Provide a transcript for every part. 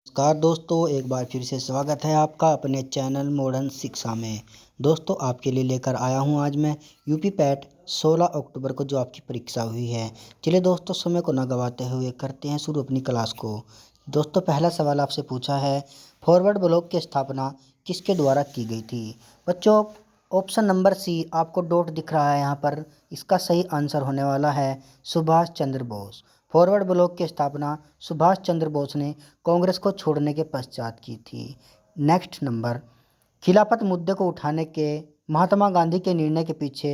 नमस्कार दोस्तों, एक बार फिर से स्वागत है आपका अपने चैनल मॉडर्न शिक्षा में। दोस्तों, आपके लिए लेकर आया हूं आज मैं यूपी पैट 16 अक्टूबर को जो आपकी परीक्षा हुई है। चलिए दोस्तों, समय को न गवाते हुए करते हैं शुरू अपनी क्लास को। दोस्तों, पहला सवाल आपसे पूछा है, फॉरवर्ड ब्लॉक की स्थापना किसके द्वारा की गई थी। बच्चों, ऑप्शन नंबर सी आपको डॉट दिख रहा है यहाँ पर, इसका सही आंसर होने वाला है सुभाष चंद्र बोस। फॉरवर्ड ब्लॉक की स्थापना सुभाष चंद्र बोस ने कांग्रेस को छोड़ने के पश्चात की थी। नेक्स्ट नंबर, खिलाफत मुद्दे को उठाने के महात्मा गांधी के निर्णय के पीछे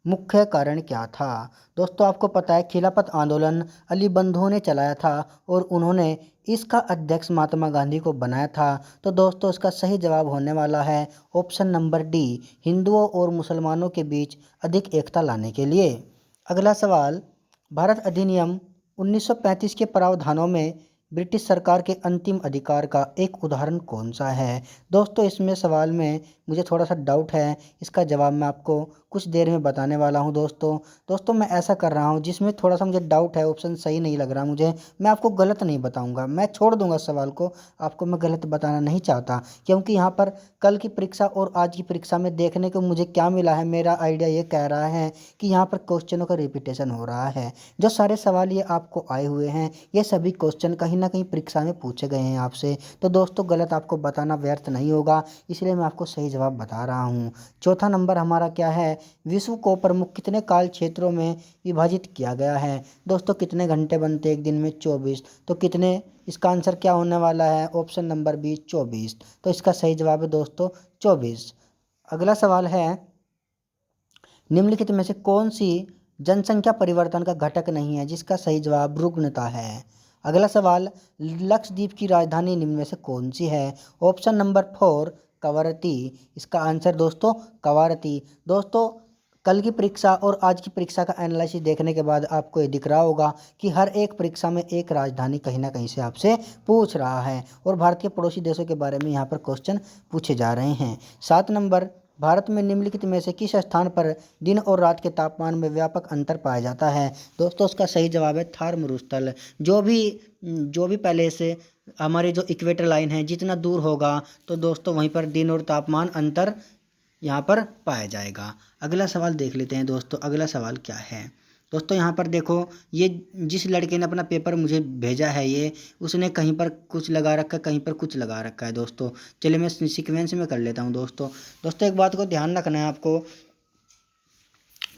मुख्य कारण क्या था। दोस्तों, आपको पता है खिलाफत आंदोलन अली बंधुओं ने चलाया था और उन्होंने इसका अध्यक्ष महात्मा गांधी को बनाया था। तो दोस्तों, इसका सही जवाब होने वाला है ऑप्शन नंबर डी, हिंदुओं और मुसलमानों के बीच अधिक एकता लाने के लिए। अगला सवाल, भारत अधिनियम 1935 के प्रावधानों में ब्रिटिश सरकार के अंतिम अधिकार का एक उदाहरण कौन सा है। दोस्तों, इसमें सवाल में मुझे थोड़ा सा डाउट है, इसका जवाब मैं आपको कुछ देर में बताने वाला हूं। दोस्तों मैं ऐसा कर रहा हूं जिसमें थोड़ा सा मुझे डाउट है, ऑप्शन सही नहीं लग रहा मुझे, मैं आपको गलत नहीं बताऊंगा, मैं छोड़ दूंगा सवाल को। आपको मैं गलत बताना नहीं चाहता, क्योंकि यहाँ पर कल की परीक्षा और आज की परीक्षा में देखने को मुझे क्या मिला है, मेरा आइडिया ये कह रहा है कि यहाँ पर क्वेश्चनों का रिपीटेशन हो रहा है। जो सारे सवाल ये आपको आए हुए हैं, ये सभी क्वेश्चन कहीं ना कहीं परीक्षा में पूछे गए हैं आपसे। तो दोस्तों, गलत आपको बताना व्यर्थ नहीं होगा, इसलिए मैं आपको सही जवाब बता रहा हूँ। चौथा नंबर हमारा क्या है, विश्व को प्रमुख कितने काल क्षेत्रों में विभाजित किया गया है। दोस्तों, कितने घंटे बनते एक दिन में, 24। तो कितने, इसका आंसर क्या होने वाला है, ऑप्शन नंबर बी 24। तो इसका सही जवाब है दोस्तों 24। अगला सवाल है, निम्नलिखित में से कौन सी जनसंख्या परिवर्तन का घटक नहीं है, जिसका सही जवाब रुग्णता है। अगला सवाल, लक्षद्वीप की राजधानी निम्न में से कौन सी है। ऑप्शन नंबर 4 कवरत्ती, इसका आंसर दोस्तों कवारती। दोस्तों, कल की परीक्षा और आज की परीक्षा का एनालिसिस देखने के बाद आपको ये दिख रहा होगा कि हर एक परीक्षा में एक राजधानी कहीं ना कहीं से आपसे पूछ रहा है और भारत के पड़ोसी देशों के बारे में यहाँ पर क्वेश्चन पूछे जा रहे हैं। 7 नंबर, भारत में निम्नलिखित में से किस स्थान पर दिन और रात के तापमान में व्यापक अंतर पाया जाता है। दोस्तों, उसका सही जवाब है थार मरुस्थल। जो भी पहले से हमारी जो इक्वेटर लाइन है, जितना दूर होगा तो दोस्तों वहीं पर दिन और तापमान अंतर यहाँ पर पाया जाएगा। अगला सवाल देख लेते हैं दोस्तों, अगला सवाल क्या है। दोस्तों, यहाँ पर देखो, ये जिस लड़के ने अपना पेपर मुझे भेजा है, ये उसने कहीं पर कुछ लगा रखा है, कहीं पर कुछ लगा रखा है। दोस्तों, चलिए मैं सीक्वेंस में कर लेता हूँ। दोस्तों एक बात को ध्यान रखना है आपको,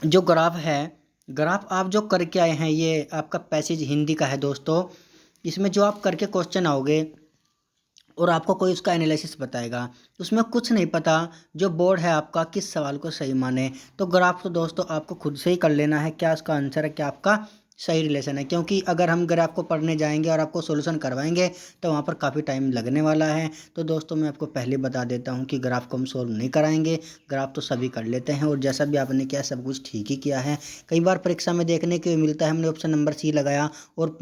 जो ग्राफ है, ग्राफ आप जो करके आए हैं, ये आपका पैसेज हिंदी का है दोस्तों। इसमें जो आप करके क्वेश्चन आओगे और आपको कोई उसका एनालिसिस बताएगा, उसमें कुछ नहीं पता जो बोर्ड है आपका किस सवाल को सही माने। तो ग्राफ तो दोस्तों आपको खुद से ही कर लेना है, क्या उसका आंसर है, क्या आपका सही रिलेशन है। क्योंकि अगर हम ग्राफ को पढ़ने जाएंगे और आपको सॉल्यूशन करवाएंगे तो वहाँ पर काफ़ी टाइम लगने वाला है। तो दोस्तों, मैं आपको पहले बता देता हूँ कि ग्राफ को हम सॉल्व नहीं कराएंगे, ग्राफ तो सभी कर लेते हैं और जैसा भी आपने किया सब कुछ ठीक ही किया है। कई बार परीक्षा में देखने को मिलता है, हमने ऑप्शन नंबर सी लगाया और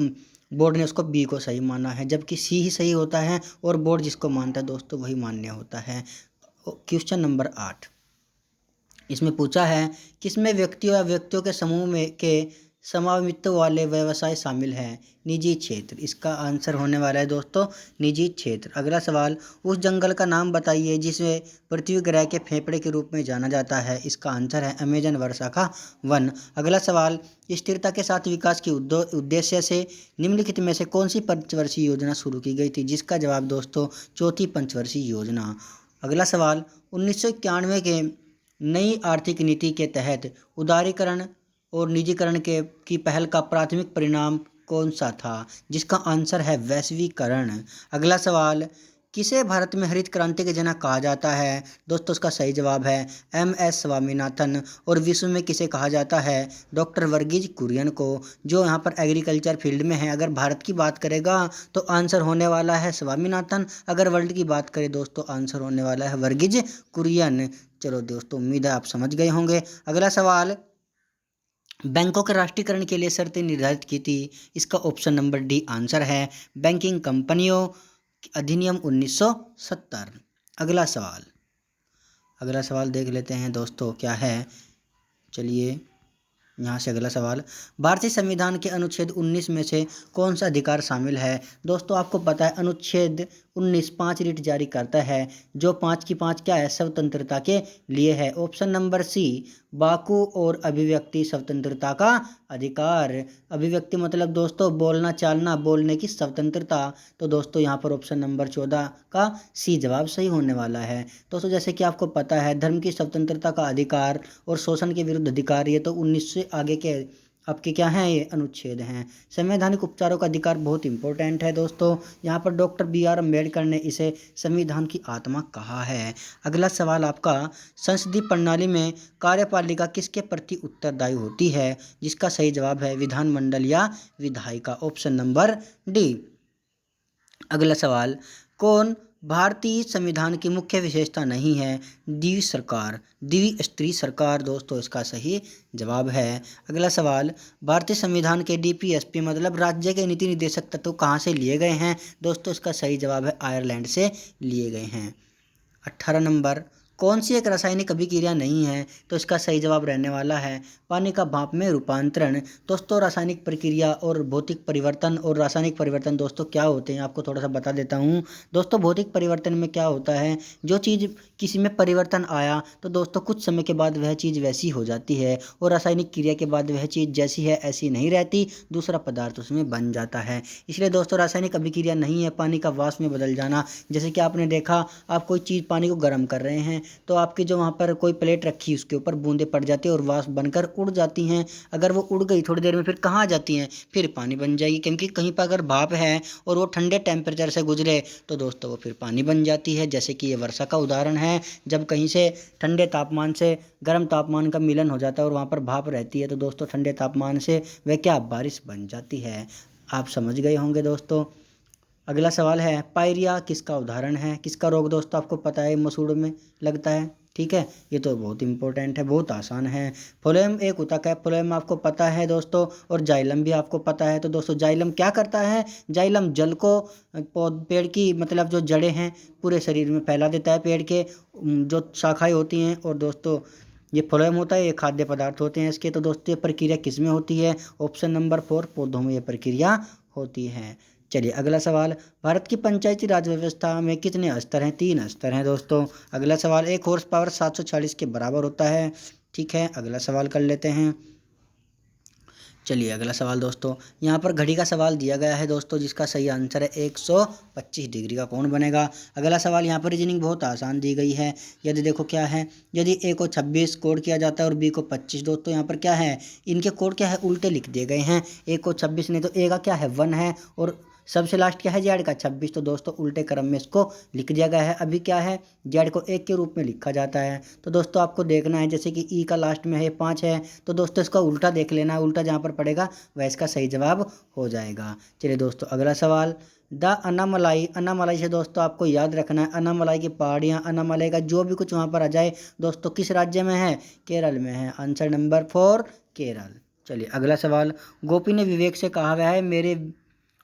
बोर्ड ने उसको बी को सही माना है, जबकि सी ही सही होता है और बोर्ड जिसको मानता है दोस्तों वही मान्य होता है। क्वेश्चन नंबर 8, इसमें पूछा है, किसमें व्यक्तियों या व्यक्तियों के समूह में के स्वामित्व वाले व्यवसाय शामिल हैं। निजी क्षेत्र, इसका आंसर होने वाला है दोस्तों निजी क्षेत्र। अगला सवाल, उस जंगल का नाम बताइए जिसे पृथ्वी ग्रह के फेफड़े के रूप में जाना जाता है। इसका आंसर है अमेजन वर्षा का वन। अगला सवाल, स्थिरता के साथ विकास के उद्देश्य से निम्नलिखित में से कौन सी पंचवर्षीय योजना शुरू की गई थी। जिसका जवाब दोस्तों चौथी पंचवर्षीय योजना। अगला सवाल, 1991 के नई आर्थिक नीति के तहत उदारीकरण और निजीकरण के की पहल का प्राथमिक परिणाम कौन सा था। जिसका आंसर है वैश्वीकरण। अगला सवाल, किसे भारत में हरित क्रांति के जनक कहा जाता है। दोस्तों, उसका सही जवाब है MS स्वामीनाथन। और विश्व में किसे कहा जाता है, डॉक्टर वर्गीज कुरियन को, जो यहाँ पर एग्रीकल्चर फील्ड में है। अगर भारत की बात करेगा तो आंसर होने वाला है स्वामीनाथन, अगर वर्ल्ड की बात करें दोस्तों आंसर होने वाला है वर्गीज कुरियन। चलो दोस्तों, उम्मीद है आप समझ गए होंगे। अगला सवाल, बैंकों के राष्ट्रीयकरण के लिए शर्तें निर्धारित की थी। इसका ऑप्शन नंबर डी आंसर है बैंकिंग कंपनियों अधिनियम 1970। अगला सवाल देख लेते हैं दोस्तों क्या है। चलिए यहाँ से अगला सवाल, भारतीय संविधान के अनुच्छेद 19 में से कौन सा अधिकार शामिल है? दोस्तों आपको पता है अनुच्छेद 19 5 रीट जारी करता है, जो 5 की 5 क्या है, स्वतंत्रता के लिए है। ऑप्शन नंबर सी, वाकु और अभिव्यक्ति स्वतंत्रता का अधिकार। अभिव्यक्ति मतलब दोस्तों बोलना चालना, बोलने की स्वतंत्रता। तो दोस्तों यहाँ पर ऑप्शन नंबर 14 का सी जवाब सही होने वाला है। दोस्तों जैसे कि आपको पता है धर्म की स्वतंत्रता का अधिकार और शोषण के विरुद्ध अधिकार, ये तो 19 से आगे के आपके क्या हैं, ये अनुच्छेद हैं। संवैधानिक उपचारों का अधिकार बहुत इंपॉर्टेंट है दोस्तों। यहाँ पर डॉक्टर BR अम्बेडकर ने इसे संविधान की आत्मा कहा है। अगला सवाल आपका, संसदीय प्रणाली में कार्यपालिका किसके प्रति उत्तरदायी होती है? जिसका सही जवाब है विधानमंडल या विधायिका। Option number D. अगला सवाल, कौन भारतीय संविधान की मुख्य विशेषता नहीं है? द्वि सरकार, द्विस्तरीय सरकार दोस्तों इसका सही जवाब है। अगला सवाल, भारतीय संविधान के DPSP मतलब राज्य के नीति निर्देशक तत्व कहाँ से लिए गए हैं? दोस्तों इसका सही जवाब है आयरलैंड से लिए गए हैं। 18 नंबर, कौन सी एक रासायनिक अभिक्रिया नहीं है? तो इसका सही जवाब रहने वाला है पानी का भाप में रूपांतरण। दोस्तों रासायनिक प्रक्रिया और भौतिक परिवर्तन और रासायनिक परिवर्तन दोस्तों क्या होते हैं, आपको थोड़ा सा बता देता हूँ। दोस्तों भौतिक परिवर्तन में क्या होता है, जो चीज़ किसी में परिवर्तन आया तो दोस्तों कुछ समय के बाद वह चीज़ वैसी हो जाती है, और रासायनिक क्रिया के बाद वह चीज़ जैसी है ऐसी नहीं रहती, दूसरा पदार्थ उसमें बन जाता है। इसलिए दोस्तों रासायनिक अभिक्रिया नहीं है पानी का वाष्प में बदल जाना। जैसे कि आपने देखा, आप कोई चीज़ पानी को गर्म कर रहे हैं तो आपकी जो वहाँ पर कोई प्लेट रखी उसके ऊपर बूंदें पड़ जाती है और वाष्प बनकर उड़ जाती हैं। अगर वो उड़ गई थोड़ी देर में फिर कहाँ आ जाती हैं, फिर पानी बन जाएगी, क्योंकि कहीं पर अगर भाप है और वो ठंडे टेम्परेचर से गुजरे तो दोस्तों वो फिर पानी बन जाती है। जैसे कि ये वर्षा का उदाहरण है, जब कहीं से ठंडे तापमान से गर्म तापमान का मिलन हो जाता है और वहाँ पर भाप रहती है तो दोस्तों ठंडे तापमान से वह क्या बारिश बन जाती है। आप समझ गए होंगे दोस्तों। अगला सवाल है, पायरिया किसका उदाहरण है? किसका रोग दोस्तों आपको पता है मसूड़ों में लगता है? ठीक है, ये तो बहुत इंपॉर्टेंट है, बहुत आसान है। फ्लोएम एक ऊतक है, फ्लोएम आपको पता है दोस्तों, और जाइलम भी आपको पता है। तो दोस्तों जाइलम क्या करता है? जाइलम जल को पेड़ की मतलब जो जड़ें हैं पूरे शरीर में फैला देता है, पेड़ के जो शाखाएं होती हैं। और दोस्तों ये फ्लोएम होता है, ये खाद्य पदार्थ होते हैं इसके। तो दोस्तों ये प्रक्रिया किस में होती है? ऑप्शन नंबर 4 पौधों में ये प्रक्रिया होती है। चलिए अगला सवाल, भारत की पंचायती राज व्यवस्था में कितने स्तर हैं? 3 स्तर हैं दोस्तों। अगला सवाल, एक हॉर्स पावर 740 के बराबर होता है। ठीक है, अगला सवाल कर लेते हैं। चलिए अगला सवाल दोस्तों, यहाँ पर घड़ी का सवाल दिया गया है दोस्तों, जिसका सही आंसर है 125 डिग्री का कोण बनेगा। अगला सवाल, यहाँ पर रीजनिंग बहुत आसान दी गई है। यदि देखो क्या है, यदि ए को 26 कोड किया जाता है और बी को 25, दोस्तों यहाँ पर क्या है, इनके कोड क्या है उल्टे लिख दिए गए हैं। ए को 26 नहीं तो ए का क्या है 1 है, और सबसे लास्ट क्या है जेड का 26, तो दोस्तों उल्टे क्रम में इसको लिख दिया गया है। अभी क्या है, जेड को 1 के रूप में लिखा जाता है। तो दोस्तों आपको देखना है, जैसे कि ई का लास्ट में है 5 है, तो दोस्तों इसका उल्टा देख लेना है, उल्टा जहाँ पर पड़ेगा वह इसका सही जवाब हो जाएगा। चलिए दोस्तों अगला सवाल, द अनामलाई, अनामलाई से दोस्तों आपको याद रखना है अनामलाई की पहाड़ियाँ, अनामलाई का जो भी कुछ वहाँ पर आ जाए दोस्तों किस राज्य में है? केरल में है। Answer number 4 Kerala. चलिए अगला सवाल, गोपी ने विवेक से कहा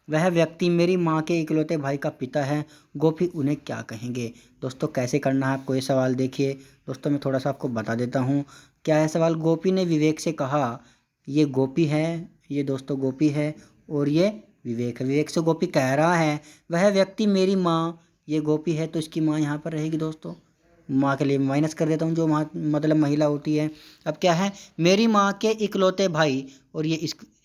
वह व्यक्ति मेरी माँ के इकलौते भाई का पिता है, गोपी उन्हें क्या कहेंगे? दोस्तों कैसे करना है आपको ये सवाल, देखिए दोस्तों मैं थोड़ा सा आपको बता देता हूँ। क्या है सवाल, गोपी ने विवेक से कहा, ये गोपी है, ये दोस्तों गोपी है और ये विवेक है। विवेक से गोपी कह रहा है वह व्यक्ति मेरी माँ, ये गोपी है तो इसकी माँ यहाँ पर रहेगी दोस्तों। माँ के लिए माइनस कर देता हूँ, जो माँ मतलब महिला होती है। अब क्या है, मेरी माँ के इकलौते भाई, और ये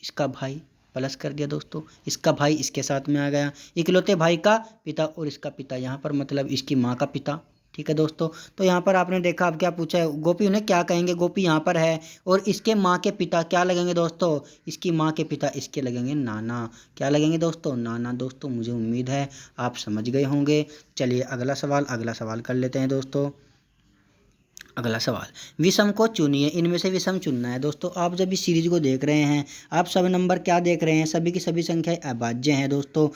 इसका भाई प्लस कर दिया दोस्तों, इसका भाई इसके साथ में आ गया, इकलौते भाई का पिता और इसका पिता यहाँ पर मतलब इसकी माँ का पिता। ठीक है दोस्तों, तो यहाँ पर आपने देखा अब क्या पूछा है, गोपी उन्हें क्या कहेंगे, गोपी यहाँ पर है और इसके माँ के पिता क्या लगेंगे दोस्तों, इसकी माँ के पिता इसके लगेंगे नाना। क्या लगेंगे दोस्तों? नाना। दोस्तों मुझे उम्मीद है आप समझ गए होंगे। चलिए अगला सवाल कर लेते हैं दोस्तों। अगला सवाल, विषम को चुनिए, इनमें से विषम चुनना है दोस्तों। आप जब इस सीरीज को देख रहे हैं आप सब नंबर क्या देख रहे हैं, सभी की सभी संख्याएं अभाज्य हैं दोस्तों।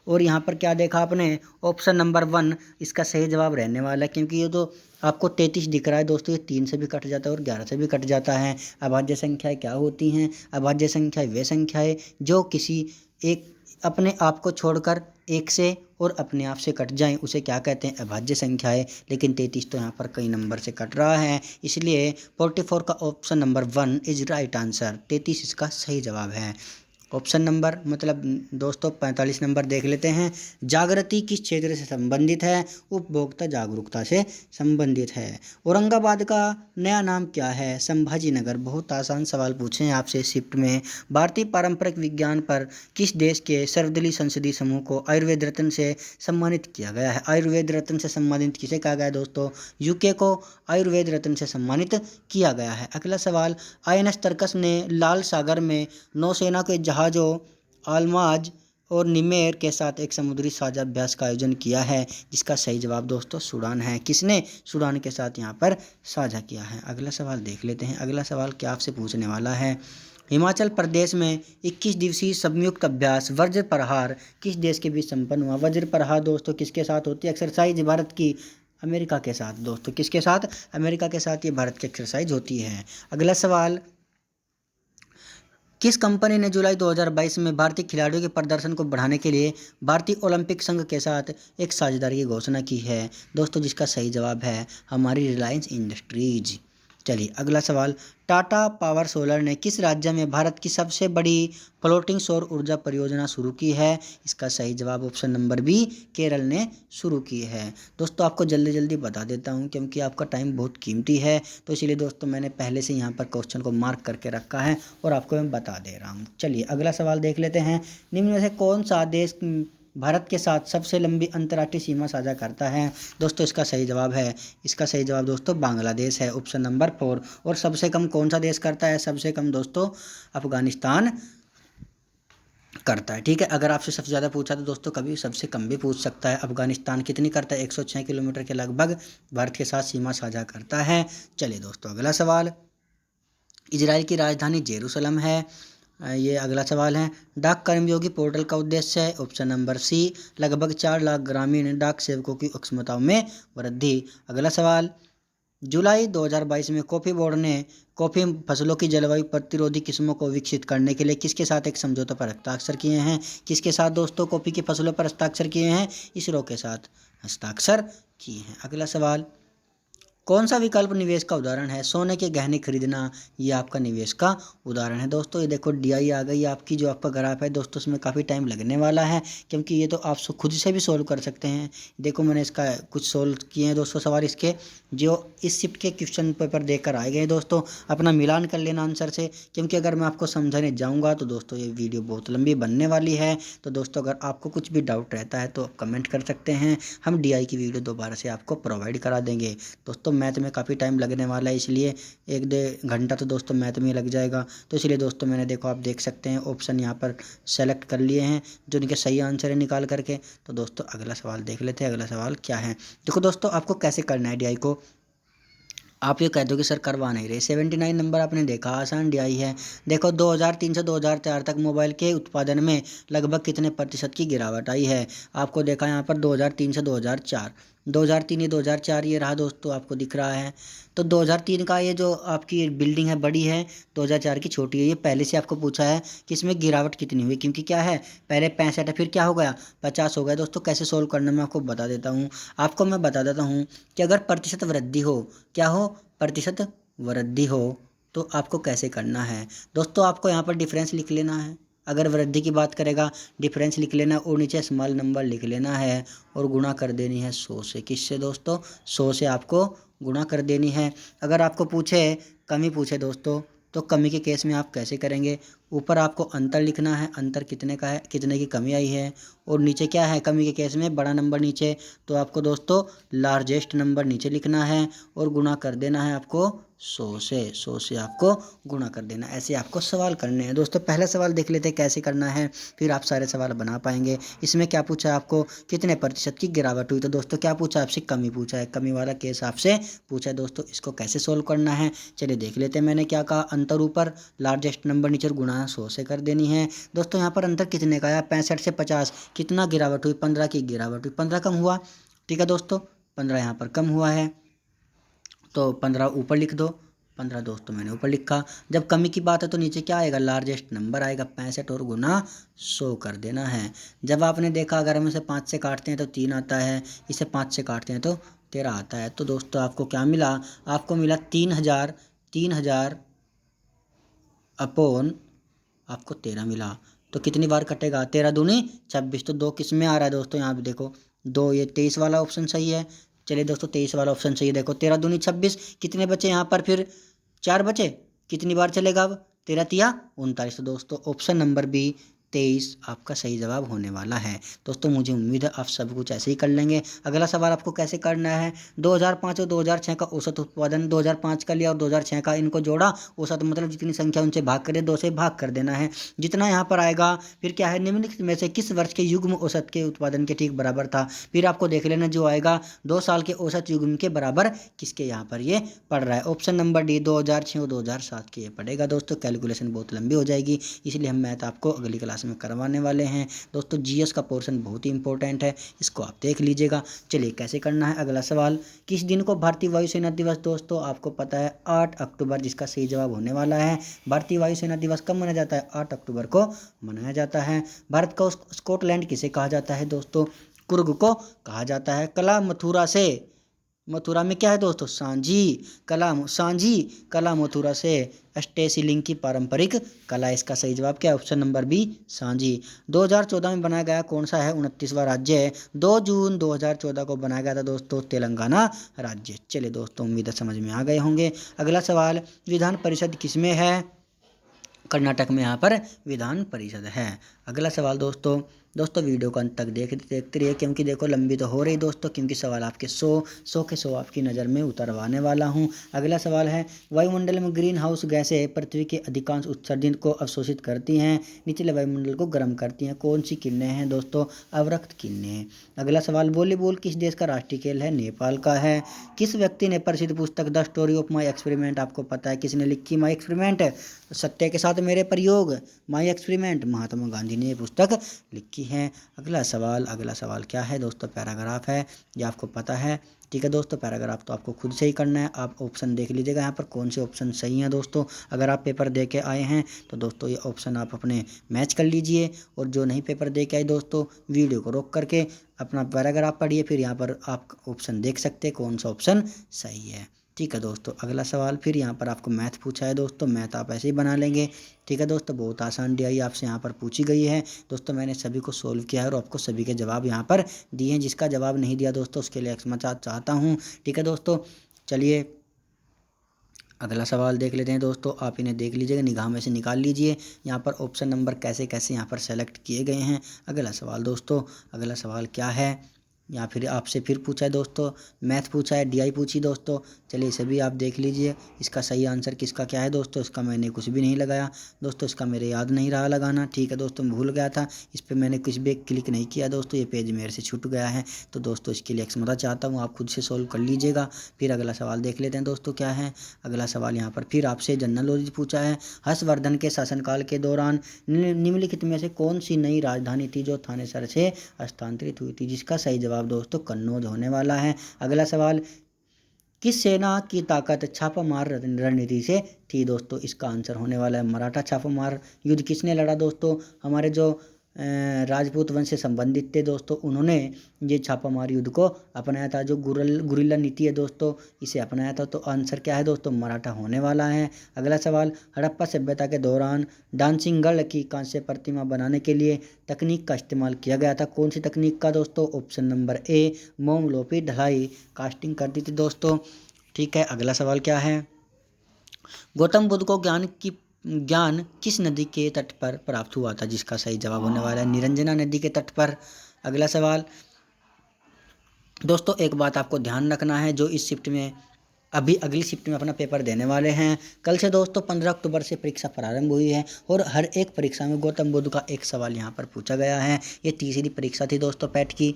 और यहाँ पर क्या देखा आपने, ऑप्शन नंबर 1 इसका सही जवाब रहने वाला है, क्योंकि ये तो आपको 33 दिख रहा है दोस्तों, ये 3 से भी कट जाता है और 11 से भी कट जाता है। अभाज्य संख्याएं क्या होती हैं? अभाज्य संख्याएं वे संख्याएं जो किसी एक अपने आप को छोड़कर एक से और अपने आप से कट जाएं उसे क्या कहते हैं? अभाज्य संख्या है। लेकिन 33 तो यहाँ पर कई नंबर से कट रहा है, इसलिए 44 का option number 1 is right answer. 33 इसका सही जवाब है। ऑप्शन नंबर मतलब दोस्तों 45 नंबर देख लेते हैं। जागृति किस क्षेत्र से संबंधित है? उपभोक्ता जागरूकता से संबंधित है। औरंगाबाद का नया नाम क्या है? संभाजी नगर। बहुत आसान सवाल पूछे हैं आपसे शिफ्ट में। भारतीय पारंपरिक विज्ञान पर किस देश के सर्वदलीय संसदीय समूह को आयुर्वेद रत्न से सम्मानित किया गया है? आयुर्वेद रत्न से सम्मानित किसे कहा गया है दोस्तों? यूके को आयुर्वेद रत्न से सम्मानित किया गया है। अगला सवाल, INS तरकस ने लाल सागर में नौसेना के जहाज़ों अल्माज और निमेर के साथ एक समुद्री साझा अभ्यास का आयोजन किया है, जिसका सही जवाब दोस्तों सूडान है। किसने सूडान के साथ यहाँ पर साझा किया है? अगला सवाल देख लेते हैं। अगला सवाल क्या आपसे पूछने वाला है, हिमाचल प्रदेश में 21 दिवसीय संयुक्त अभ्यास वज्र प्रहार किस देश के बीच संपन्न हुआ? वज्र प्रहार दोस्तों किसके साथ होती है एक्सरसाइज? भारत की अमेरिका के साथ दोस्तों। किसके साथ? अमेरिका के साथ ये भारत की एक्सरसाइज होती है। अगला सवाल, किस कंपनी ने जुलाई 2022 में भारतीय खिलाड़ियों के प्रदर्शन को बढ़ाने के लिए भारतीय ओलंपिक संघ के साथ एक साझेदारी की घोषणा की है? दोस्तों जिसका सही जवाब है हमारी रिलायंस इंडस्ट्रीज। चलिए अगला सवाल, टाटा पावर सोलर ने किस राज्य में भारत की सबसे बड़ी फ्लोटिंग सौर ऊर्जा परियोजना शुरू की है? इसका सही जवाब ऑप्शन नंबर बी, केरल ने शुरू की है। दोस्तों आपको जल्दी जल्दी बता देता हूं क्योंकि आपका टाइम बहुत कीमती है, तो इसीलिए दोस्तों मैंने पहले से यहाँ पर क्वेश्चन को मार्क करके रखा है और आपको मैं बता दे रहा हूँ। चलिए अगला सवाल देख लेते हैं। निम्न में से कौन सा देश भारत के साथ सबसे लंबी अंतर्राष्ट्रीय सीमा साझा करता है? दोस्तों इसका सही जवाब है, इसका सही जवाब दोस्तों बांग्लादेश है, ऑप्शन नंबर 4। और सबसे कम कौन सा देश करता है? सबसे कम दोस्तों अफगानिस्तान करता है। ठीक है, अगर आपसे सबसे ज़्यादा पूछा तो दोस्तों कभी सबसे कम भी पूछ सकता है। अफगानिस्तान कितनी करता है? 106 किलोमीटर के लगभग भारत के साथ सीमा साझा करता है। चलिए दोस्तों अगला सवाल, इजराइल की राजधानी जेरूसलम है। ये अगला सवाल है, डाक कर्मयोगी पोर्टल का उद्देश्य है? ऑप्शन नंबर सी, लगभग 4 लाख ग्रामीण डाक सेवकों की क्षमताओं में वृद्धि। अगला सवाल, जुलाई 2022 में कॉफ़ी बोर्ड ने कॉफ़ी फसलों की जलवायु प्रतिरोधी किस्मों को विकसित करने के लिए किसके साथ एक समझौते पर हस्ताक्षर किए हैं? किसके साथ दोस्तों कॉफ़ी की फसलों पर हस्ताक्षर किए हैं? इसरो के साथ हस्ताक्षर किए हैं। अगला सवाल, कौन सा विकल्प निवेश का उदाहरण है? सोने के गहने खरीदना, ये आपका निवेश का उदाहरण है। दोस्तों ये देखो DI आ गई आपकी, जो आपका ग्राफ है दोस्तों उसमें काफ़ी टाइम लगने वाला है क्योंकि ये तो आप खुद से भी सोल्व कर सकते हैं। देखो मैंने इसका कुछ सोल्व किए हैं दोस्तों सवाल, इसके जो इस शिफ्ट के क्वेश्चन पेपर देकर आए गए दोस्तों, अपना मिलान कर लेना आंसर से, क्योंकि अगर मैं आपको समझाने जाऊँगा तो दोस्तों ये वीडियो बहुत लंबी बनने वाली है। तो दोस्तों अगर आपको कुछ भी डाउट रहता है तो आप कमेंट कर सकते हैं, हम DI की वीडियो दोबारा से आपको प्रोवाइड करा देंगे। दोस्तों मैथ में काफ़ी टाइम लगने वाला है, इसलिए 1-2 घंटा तो दोस्तों मैथ में लग जाएगा। तो इसलिए दोस्तों मैंने देखो आप देख सकते हैं ऑप्शन यहाँ पर सेलेक्ट कर लिए हैं जो इनके सही आंसर है निकाल करके। तो दोस्तों अगला सवाल देख लेते हैं। अगला सवाल क्या है, देखो दोस्तों आपको कैसे करना है DI को। आप ये कह दो कि सर करवा नहीं रहे। 79 नंबर आपने देखा, आसान DI है। देखो 2003 से 2004 तक मोबाइल के उत्पादन में लगभग कितने प्रतिशत की गिरावट आई है? आपको देखा यहाँ पर 2003 से 2004, 2003 ये 2004 ये रहा दोस्तों, आपको दिख रहा है। तो 2003 का ये जो आपकी बिल्डिंग है बड़ी है, 2004 की छोटी है। ये पहले से आपको पूछा है कि इसमें गिरावट कितनी हुई, क्योंकि क्या है पहले 65 है फिर क्या हो गया 50 हो गया। दोस्तों कैसे सोल्व करना मैं आपको बता देता हूँ। आपको मैं बता देता हूँ कि अगर प्रतिशत वृद्धि हो, क्या हो, प्रतिशत वृद्धि हो, तो आपको कैसे करना है दोस्तों, आपको यहाँ पर डिफरेंस लिख लेना है। अगर वृद्धि की बात करेगा डिफरेंस लिख लेना और नीचे स्मॉल नंबर लिख लेना है और गुणा कर देनी है 100 से। किससे दोस्तों? 100 से आपको गुणा कर देनी है। अगर आपको पूछे कमी पूछे दोस्तों, तो कमी के केस में आप कैसे करेंगे? ऊपर आपको अंतर लिखना है, अंतर कितने का है, कितने की कमी आई है। और नीचे क्या है कमी के केस में बड़ा नंबर नीचे, तो आपको दोस्तों लार्जेस्ट नंबर नीचे लिखना है और गुणा कर देना है आपको 100 से आपको गुणा कर देना। ऐसे आपको सवाल करने हैं दोस्तों। पहला सवाल देख लेते हैं कैसे करना है, फिर आप सारे सवाल बना पाएंगे। इसमें क्या पूछा है आपको, कितने प्रतिशत की गिरावट हुई, तो दोस्तों क्या पूछा आपसे, कमी पूछा है, कमी वाला केस आपसे पूछा है दोस्तों। इसको कैसे सोल्व करना है चलिए देख लेते हैं। मैंने क्या कहा, अंतर ऊपर लार्जेस्ट नंबर नीचे और गुणा 100 से कर देनी है। दोस्तों यहाँ पर अंतर कितने का है, 65 से 50, कितना गिरावट हुई, 15 की गिरावट हुई, 15 कम हुआ। ठीक है दोस्तों, 15 यहाँ पर कम हुआ है तो 15 ऊपर लिख दो, 15 दोस्तों मैंने ऊपर लिखा। जब कमी की बात है तो नीचे क्या आएगा, लार्जेस्ट नंबर आएगा, 65 और गुना 100 कर देना है। जब आपने देखा अगर हम इसे 5 से काटते हैं तो 3 आता है, इसे 5 से काटते हैं तो 13 आता है। तो दोस्तों आपको क्या मिला, आपको मिला 3000 अपॉन आपको 13 मिला। तो कितनी बार कटेगा, 13 दूनी 26। तो 2 किस में आ रहा है दोस्तों, यहाँ पे देखो 2, ये 23 वाला ऑप्शन सही है। चलिए दोस्तों 23 वाला ऑप्शन सही है। देखो 13 दूनी 26, कितने बचे यहाँ पर, फिर 4 बचे, कितनी बार चलेगा अब, 13 तिया 39। तो दोस्तों ऑप्शन नंबर बी 23 आपका सही जवाब होने वाला है। दोस्तों मुझे उम्मीद है आप सब कुछ ऐसे ही कर लेंगे। अगला सवाल आपको कैसे करना है, 2005 और 2006 का औसत उत्पादन, 2005 का लिया और 2006 का, इनको जोड़ा, औसत मतलब जितनी संख्या उनसे भाग करे, 2 से भाग कर देना है। जितना यहाँ पर आएगा फिर क्या है, निम्नलिखित में से किस वर्ष के युग्म औसत के उत्पादन के ठीक बराबर था। फिर आपको देख लेना जो आएगा 2 साल के औसत युग्म के बराबर किसके यहाँ पर ये पड़ रहा है। ऑप्शन नंबर डी 2006 और 2007 के ये पड़ेगा। दोस्तों कैलकुलेशन बहुत लंबी हो जाएगी, इसलिए हम मैथ आपको अगली क्लास में करवाने वाले हैं। दोस्तों जीएस का पोर्शन बहुत ही इंपॉर्टेंट है, इसको आप देख लीजिएगा। चलिए कैसे करना है, अगला सवाल, किस दिन को भारतीय वायुसेना दिवस, दोस्तों आपको पता है 8 अक्टूबर, जिसका सही जवाब होने वाला है। भारतीय वायुसेना दिवस कब मनाया जाता है, 8 अक्टूबर को मनाया जाता है। भारत का स्कॉटलैंड किसे कहा जाता है, दोस्तों कुर्ग को कहा जाता है। कला मथुरा से, मथुरा में क्या है दोस्तों, सांझी कला मथुरा से अष्टशिलिंग की पारंपरिक कला, इसका सही जवाब क्या है, ऑप्शन नंबर बी सांझी। 2014 में बनाया गया कौन सा है, 29वां राज्य है। 2 जून 2014 को बनाया गया था दोस्तों तेलंगाना राज्य। चलिए दोस्तों उम्मीद है समझ में आ गए होंगे। अगला सवाल, विधान परिषद किसमें है, कर्नाटक में यहाँ पर विधान परिषद है। अगला सवाल दोस्तों वीडियो को अंत तक देखते रहिए, क्योंकि देखो लंबी तो हो रही दोस्तों, क्योंकि सवाल आपके 100 के 100 आपकी नज़र में उतरवाने वाला हूँ। अगला सवाल है, वायुमंडल में ग्रीन हाउस गैसें पृथ्वी के अधिकांश उत्सर्जन को अवशोषित करती हैं, निचले वायुमंडल को गर्म करती हैं। कौन सी किरणें हैं दोस्तों, अवरक्त किरणें। अगला सवाल, वॉलीबॉल किस देश का राष्ट्रीय खेल है, नेपाल का है। किस व्यक्ति ने प्रसिद्ध पुस्तक the story of my experiment, आपको पता है किसने लिखी, माई एक्सपेरिमेंट, सत्य के साथ मेरे प्रयोग, माई एक्सपेरिमेंट, महात्मा गांधी ने ये पुस्तक लिखी है। अगला सवाल क्या है दोस्तों, पैराग्राफ है, ये आपको पता है। ठीक है दोस्तों, पैराग्राफ तो आपको खुद से ही करना है। आप ऑप्शन देख लीजिएगा यहाँ पर कौन से ऑप्शन सही हैं दोस्तों। अगर आप पेपर दे के आए हैं तो दोस्तों ये ऑप्शन आप अपने मैच कर लीजिए, और जो नहीं पेपर दे के आए दोस्तों वीडियो को रोक करके अपना पैराग्राफ पढ़िए, फिर यहाँ पर आप ऑप्शन देख सकते हैं कौन सा ऑप्शन सही है। ठीक है दोस्तों, अगला सवाल, फिर यहाँ पर आपको मैथ पूछा है दोस्तों, मैथ आप ऐसे ही बना लेंगे। ठीक है दोस्तों, बहुत आसान DI आपसे यहाँ पर पूछी गई है दोस्तों, मैंने सभी को सोल्व किया है और आपको सभी के जवाब यहाँ पर दिए हैं। जिसका जवाब नहीं दिया दोस्तों उसके लिए क्षमा चाहता हूँ। ठीक है दोस्तों, चलिए अगला सवाल देख लेते हैं दोस्तों, आप इन्हें देख लीजिएगा, निगाह में से निकाल लीजिए यहाँ पर ऑप्शन नंबर कैसे कैसे यहाँ पर सेलेक्ट किए गए हैं। अगला सवाल दोस्तों, अगला सवाल क्या है, या फिर आपसे फिर पूछा है दोस्तों, मैथ पूछा है, DI पूछी दोस्तों। चलिए इसे भी आप देख लीजिए, इसका सही आंसर किसका क्या है दोस्तों, इसका मैंने कुछ भी नहीं लगाया दोस्तों, इसका मेरे याद नहीं रहा लगाना। ठीक है दोस्तों, भूल गया था, इस पर मैंने कुछ भी क्लिक नहीं किया दोस्तों, ये पेज मेरे से छूट गया है। तो दोस्तों इसके लिए क्षमा चाहता हूँ, आप खुद से सोल्व कर लीजिएगा। फिर अगला सवाल देख लेते हैं दोस्तों क्या है। अगला सवाल यहाँ पर फिर आपसे जनरल नॉलेज पूछा है, हर्षवर्धन के शासनकाल के दौरान निम्नलिखित में से कौन सी नई राजधानी थी जो थानेसर से हस्तांतरित हुई थी, जिसका सही जवाब दोस्तों कन्नौज होने वाला है। अगला सवाल, किस सेना की ताकत छापामार रणनीति से थी दोस्तों, इसका आंसर होने वाला है मराठा छापामार युद्ध किसने लड़ा दोस्तों, हमारे जो राजपूत वंश से संबंधित थे दोस्तों, उन्होंने ये छापामार युद्ध को अपनाया था। जो गुरिल्ला नीति है दोस्तों, इसे अपनाया था। तो आंसर क्या है दोस्तों, मराठा होने वाला है। अगला सवाल, हड़प्पा सभ्यता के दौरान डांसिंग गर्ल की कांस्य प्रतिमा बनाने के लिए तकनीक का इस्तेमाल किया गया था। कौन सी तकनीक का दोस्तों, ऑप्शन नंबर ए मोम लोपी ढलाई कास्टिंग कर दी थी दोस्तों। ठीक है, अगला सवाल क्या है, गौतम बुद्ध को ज्ञान किस नदी के तट पर प्राप्त हुआ था, जिसका सही जवाब होने वाला है निरंजना नदी के तट पर। अगला सवाल दोस्तों, एक बात आपको ध्यान रखना है, जो इस शिफ्ट में अभी अगली शिफ्ट में अपना पेपर देने वाले हैं, कल से दोस्तों 15 अक्टूबर से परीक्षा प्रारंभ हुई है, और हर एक परीक्षा में गौतम बुद्ध का एक सवाल यहाँ पर पूछा गया है। ये तीसरी परीक्षा थी दोस्तों पैट की,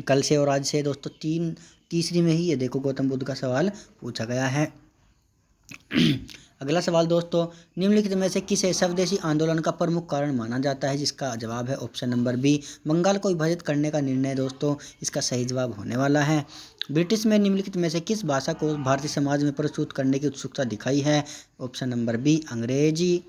कल से और आज से दोस्तों तीसरी में ही ये देखो गौतम बुद्ध का सवाल पूछा गया है। अगला सवाल दोस्तों, निम्नलिखित में से किसे स्वदेशी आंदोलन का प्रमुख कारण माना जाता है? जिसका जवाब है ऑप्शन नंबर बी, बंगाल को विभाजित करने का निर्णय। दोस्तों इसका सही जवाब होने वाला है। ब्रिटिश में निम्नलिखित में से किस भाषा को भारतीय समाज में प्रस्तुत करने की उत्सुकता दिखाई है? ऑप्शन नंबर बी, अंग्रेजी।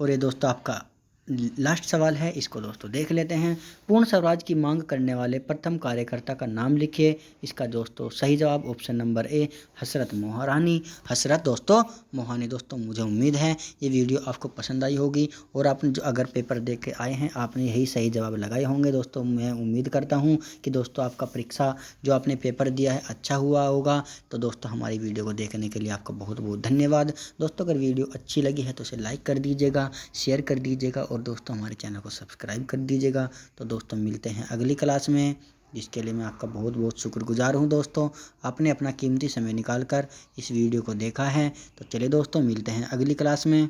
और ये दोस्तों आपका लास्ट सवाल है, इसको दोस्तों देख लेते हैं। पूर्ण स्वराज की मांग करने वाले प्रथम कार्यकर्ता का नाम लिखिए। इसका दोस्तों सही जवाब ऑप्शन नंबर ए, हसरत मोहरानी। हसरत दोस्तों मोहानी। दोस्तों मुझे उम्मीद है ये वीडियो आपको पसंद आई होगी और आपने जो अगर पेपर दे के आए हैं आपने यही सही जवाब लगाए होंगे। दोस्तों मैं उम्मीद करता हूँ कि दोस्तों आपका परीक्षा जो आपने पेपर दिया है अच्छा हुआ होगा। तो दोस्तों हमारी वीडियो को देखने के लिए आपका बहुत बहुत धन्यवाद। दोस्तों अगर वीडियो अच्छी लगी है तो इसे लाइक कर दीजिएगा, शेयर कर दीजिएगा और दोस्तों हमारे चैनल को सब्सक्राइब कर दीजिएगा। तो दोस्तों मिलते हैं अगली क्लास में, जिसके लिए मैं आपका बहुत बहुत शुक्रगुजार हूं। दोस्तों आपने अपना कीमती समय निकाल कर इस वीडियो को देखा है। तो चलिए दोस्तों मिलते हैं अगली क्लास में।